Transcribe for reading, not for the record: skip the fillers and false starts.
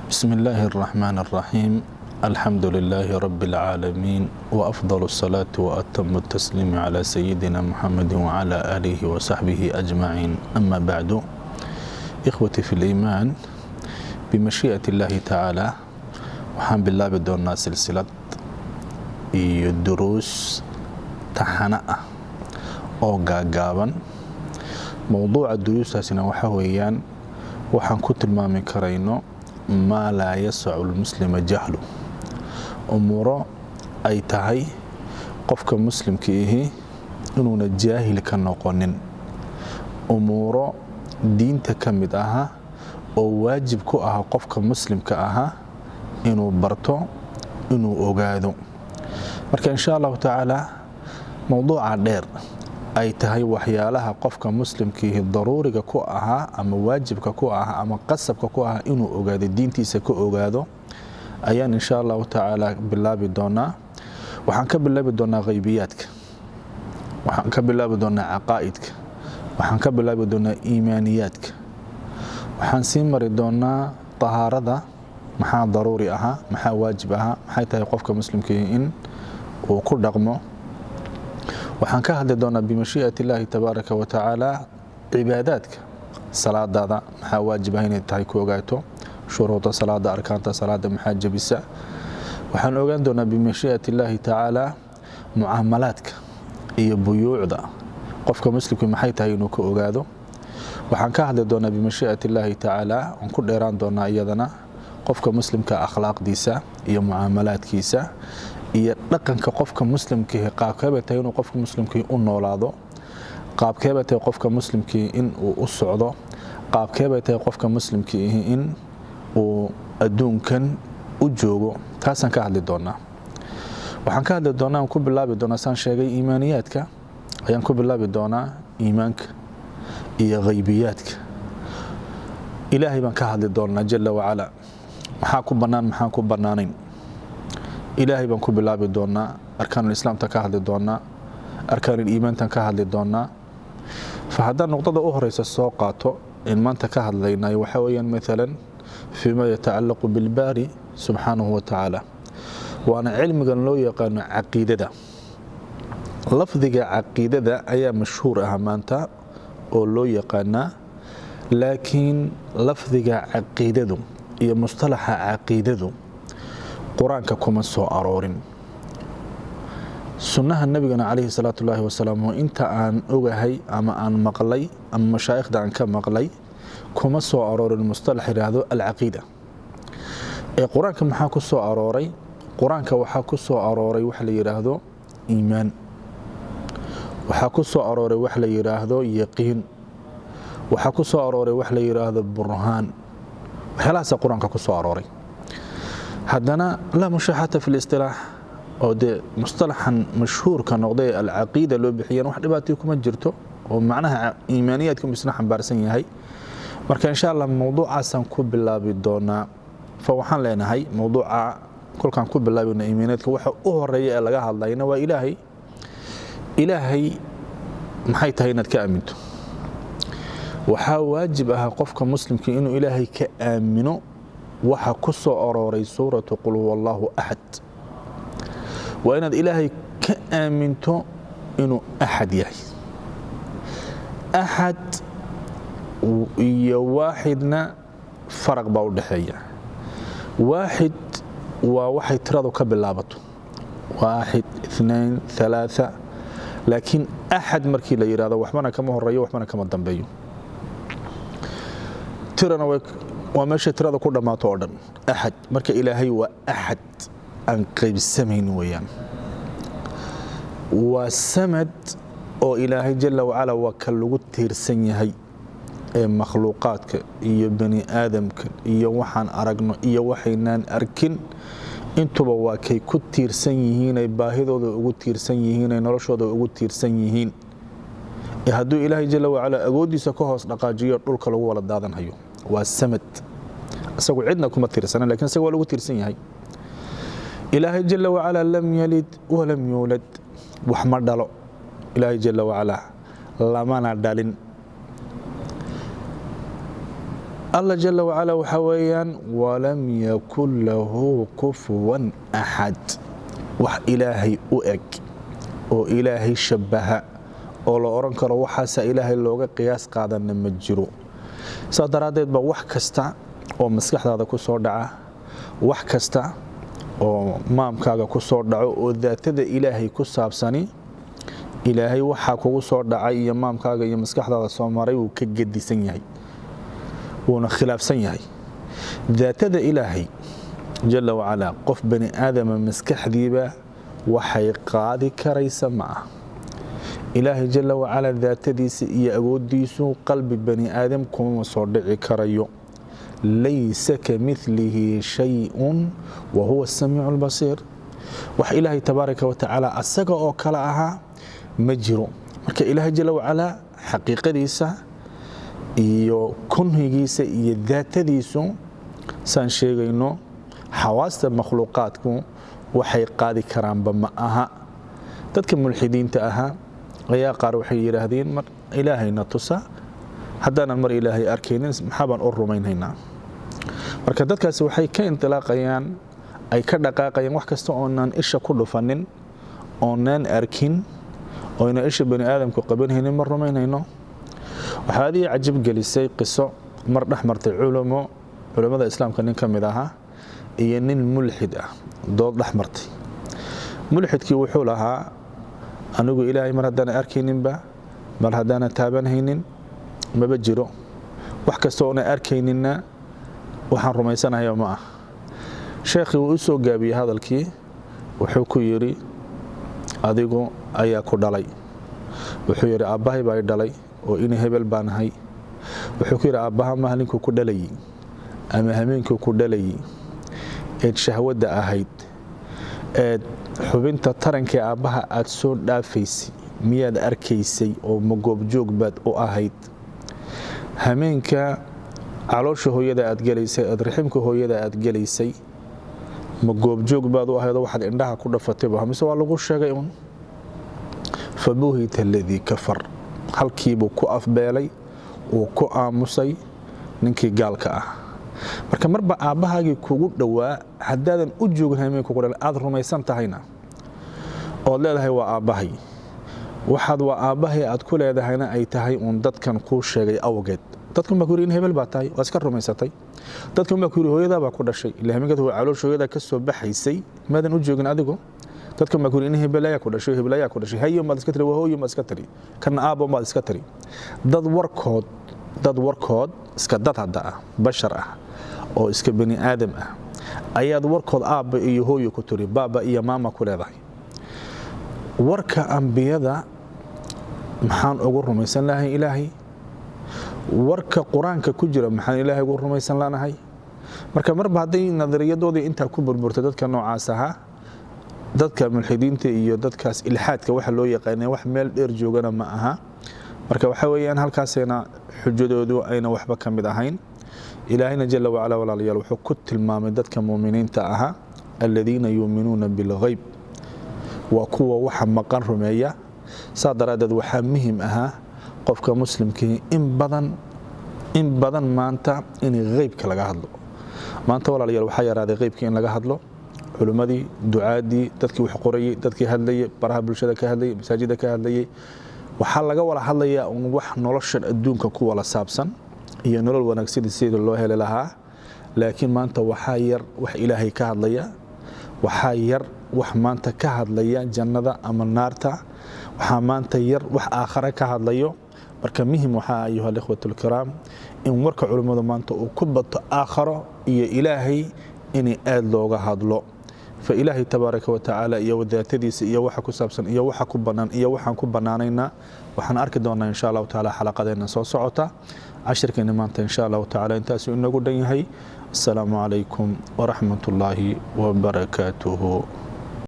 بسم الله الرحمن الرحيم. الحمد لله رب العالمين، وأفضل الصلاة وأتم التسليم على سيدنا محمد وعلى آله وصحبه أجمعين. أما بعد، إخوتي في الإيمان، بمشيئة الله تعالى وحان بالله بدون سلسلة الدروس تحنأ أو قاقابا. موضوع الدروس هسنا وحويان وحان كتل ما من كرينو ما لا يسع المسلم جهله، أمور أي تهي قفك مسلم كيه إنه نجاهل كنقونن، أمور دين تكمد أها أو واجب كأها قفك مسلم كأها إنه برتو إنه أوجادو. مركا إن شاء الله تعالى موضوع دير أي تهي وحيالها قفك مسلم كيه ضروري كأها أما واجب كأها أما قصب كأها إنه أوجاد الدين تيسكو أوجادو. أيان إن شاء الله تعالى بالله بدونا وحنك بالله بدونا غيبياتك، وحنك بالله بدونا عقائدك، وحنك بالله بدونا إيمانياتك، وحنسيمر دونا طهارة محا ضروري أها محا واجب أها محا تيقفك مسلم كيه إن وكل رقمه. waxaan ka hadli doonaa bimashii'ati illaahi tabaaraka wa tacaala cibaadaadka salaadaada maxaa waajib ah inay tahay ku ogaato, shuruuda salaada, arkaanta salaada maxaa jabisa. waxaan ogaan doonaa bimashii'ati illaahi tacaala mucaamalaadka iyo buyuucda qofka muslimku maxay tahay inuu ka ogaado. waxaan ka hadli doonaa bimashii'ati illaahi tacaala aan ku dheeraan doonaa iyadana qofka muslimka akhlaaqdiisa iyo mucaamalaadkiisa iyo dhaqanka qofka muslimkii qaabkeeba tahay inuu qofka muslimkii u noolaado, qaabkeeba tahay qofka muslimkii in uu u socdo, qaabkeeba tahay qofka muslimkii in uu adduunkan u joogo. taasaan ka hadli doonaa. waxaan ka hadli doonaa ku bilaabi doonaa saan sheegay iimaaniyaadka, ayaan ku bilaabi doonaa iimaanka iyo qaybiyaadka. ilaahay baan ka hadli doonaa jalla wa ala, maxaa ku bannaan maxaan ku bannaanayn. ilaahay baan ku bilaabi doonaa, arkaanul islaamta ka hadli doonaa, arkaanul iimaantan ka hadli doonaa. fa haddaan nuqdada u horeysa soo qaato in maanta ka hadlaynay waxa weeyaan maalan fiima yatacallaqu bilbaari subxaanahu wa tacaala, waana cilmigan loo yaqaano caqiidada. lafdiga caqiidada ayaa mashhuur ah maanta oo loo yaqaanaa, laakiin lafdiga caqiidadu iyo mustalaxa caqiidadu quraanka kuma soo aroorin. sunnaha nabigana calayhi salaatu llaahi wasalaam inta aan ogahay ama aan maqlay ama mashaayikhda aan ka maqlay kuma soo aroorin mustalax yiraahdo alcaqiida. ee quraanka maxaa ku soo arooray? quraanka waxaa ku soo arooray wax la yiraahdo iimaan, waxaa ku soo arooray wax la yiraahdo yaqiin, waxaa ku soo arooray wax la yiraahdo burhaan. waxyaalahaas quraanka ku soo arooray. haddana laa mushaaxata fi listilaax oo dee mustalaxan mashhuurka noqday alcaqiida loo bixiyeen wax dhibaatay kuma jirto oo macnaha iimaaniyaadka misna xambaarsan yahay. marka insha Allah mawduucaasaan ku bilaabi doonaa. fa waxaan leenahay mawduuca kolkaan ku bilaabina iimaaniyaadka waxa u horeeya ee laga hadlayna waa ilaahay. ilaahay maxay tahay inaad ka aaminto? waxaa waajib ah qofka muslimka inuu ilaahay ka aamino waxa ku soo arooray suuratu qul huwallahu ahad. waa inaad ilaahay ka aaminto inuu ahad yahay. ahad iyo waaxidna faraq baa u dhaxeeya. waaxid waa waxay tiradu ka bilaabato, waaxid, اثنين، ثلاثة. laakiin ahad markii la yiraahdo waxbana kama horeeyo waxbana kama dambeeyo. tirana waa meesha tirada ku dhamaato oo dhan ahad. marka ilaahay waa ahad aan qaybsamayn weeyaan. waa samad oo ilaahay jalla wa ala waa ka lagu tiirsan yahay ee makhluuqaadka iyo bani aadamka iyo waxaan aragno iyo waxaynaan arkin intuba waa kay ku tiirsan yihiin, ay baahidooda ugu tiirsan yihiin, ay noloshooda ugu tiirsan yihiin. hadduu ilaahay jalla wa ala agoodiisa ka hoos dhaqaajiyo dhulka lagu wala daadanhayo. waa samad, isagu cidna kuma tiirsana, laakiin isagu waa lagu tiirsan yahay. ilaahay jalla wa ala lam yalid walam yuulad, wax ma dhalo. ilaahay jalla wa ala lamana dhalin. الله جل وعلا وحويا ولم يكن له كفوا أحد وح إلهي أؤك أو إلهي شبه أو لا أرنك روحاس إلهي اللوغة قياس قادا نمجرو صدرات بوح كستا أو مسكح هذا كسور دعا وح كستا أو مامكاغا كسور دعا وذات إلهي كسابساني إلهي وحا كسور دعا يا مامكاغا يا مسكح هذا صوماري وكجدي سنيهي ونا خلاف سنيهي ذات إلهي جل وعلا قف بني آدم مسكح ذيبا وحي قادي كريس معه إلهي جل وعلا ذات ديس يأود ديسو قلب بني آدم كون وصردعي كريو ليس كمثله شيء وهو السميع البصير وح إلهي تبارك وتعالى أساق أو كلاها مجرو مركا إلهي جل وعلا حقيقة ديسا iyo kunhigiisa iyo daatadiisu saan sheegayno xawaasta makhluuqaadku waxay qaadi karaanba ma aha dadka mulxidiinta aha ayaa qaar waxay yiraahdeen mar ilaahayna tusa haddana mar ilaahay arkaynin maxaban u rumaynaynaa marka dadkaasi waxay ka intilaaqayaan ay ka dhaqaaqayaan wax kasta oo aan isha ku dhufanin oo aan arkin oo ina isha bani aadamku qabanaynin mar rumaynayno وهذه عجب جلسي قصة مر أحمرت علماء الإسلام كان كم ذاها ينين ملحدة ضد أحمرتي ملحد كي وحولها أنا أقول إلهي مر هدانا أركينين با مر هدانا تابن هينين ما بجرو وحكستونا أركينينا وحن رميسانا يوم معه شيخي وأسو جابي هذا الكي وحكو يري أديكو أياكو دالي وحو يري أباهي باي دالي oo in hebel baan ahay wuxuu ku yiri aabaha mahalinku ku dhalay ama hameenku ku dhalay ee shahwada ahayd ee xubinta taranka aabaha aad soo dhaafaysay miyaad arkaysay oo magoob joog baad u ahayd hameenka caloosha hooyada aad galaysay adriximka hooyada aad galaysay magoob joog baad u ahayd waxaad indhaha ku dhafatay mise waa lagu sheegay un fabuhita alladhi kafar halkiibuu ku afbeelay uu ku aamusay ninkii gaalka ah marka marba aabahaagii kugu dhawaa haddaadan u joogin hameenku ku dhalay aad rumaysan tahayna oo leedahay waa aabahay waxaad waa aabahay aad ku leedahayna ay tahay un dadkan ku sheegay awgeed dadkan baa ku yiri in hebel baa tahay waa iska rumaysatay dadkan baa ku yiri hooyada baa ku dhashay ilaa hameenka waa caloosh hooyada ka soo baxaysay maadan u joogin adigu dadka ma ku in hebelaya ku dhashay hayo ma iska tiri hooyo ma iska tiri kan aabo ma iska tiri dad warkood iska dad hada bashar ah oo iska bani aadam ah ayaad warkood aabo iyo hooyo ku tiri baba iyo mama ku leedahay warka anbiyada maxaan ugu rumaysan lahayn ilaahi warka quraanka ku jira maxaan ilaahi ugu rumaysan laanahay marka marba haday nadariyadoodii inta ku burburtay dadka noocaas ah dadka mulxidiinta iyo dadkaas ilhaadka waxa loo yaqaan wax meel dheer joogana ma aha marka waxa weeyaan halkaasina xujadoodu ayna waxba kamid ahayn ilaahina jalla wa ala walaaliyaal wuxuu ku tilmaamay dadka muuminiinta aha alladina yu'minuna bil ghaib wa kuwa waxa maqan rumeeya saadaradeed waxa muhiim aha qofka muslimkii in badan maanta in ghaibka laga hadlo maanta walaaliyaal waxa yaraaday ghaibka in laga hadlo علمادي دعادي dadkii wax qorayay dadkii hadlayay baraha bulshada ka hadlayay masaajida ka hadlayay waxa laga wala hadlayaa wax nolosha adduunka ku wala saabsan iyo nolol wanaagsan sida loo heli lahaa laakiin maanta waxa yar wax ilaahay ka hadlaya waxa yar wax maanta ka hadlaya jannada ama naarta waxa maanta yar wax aakhira ka hadlayo marka muhiim waxa ayuha ikhwatul kiram in warka culimada maanta uu ku bato aakhiro iyo ilaahay in aad looga hadlo فإلهي تبارك وتعالى يا وذاتديس يا وحا كسابسن يا وحا كبنان يا وحا كبنانينا وحن أركي دونا إن شاء الله تعالى حلقتنا سو سعوتا عشركنا مانتا إن شاء الله تعالى انتاسو إنه قدين هاي السلام عليكم ورحمة الله وبركاته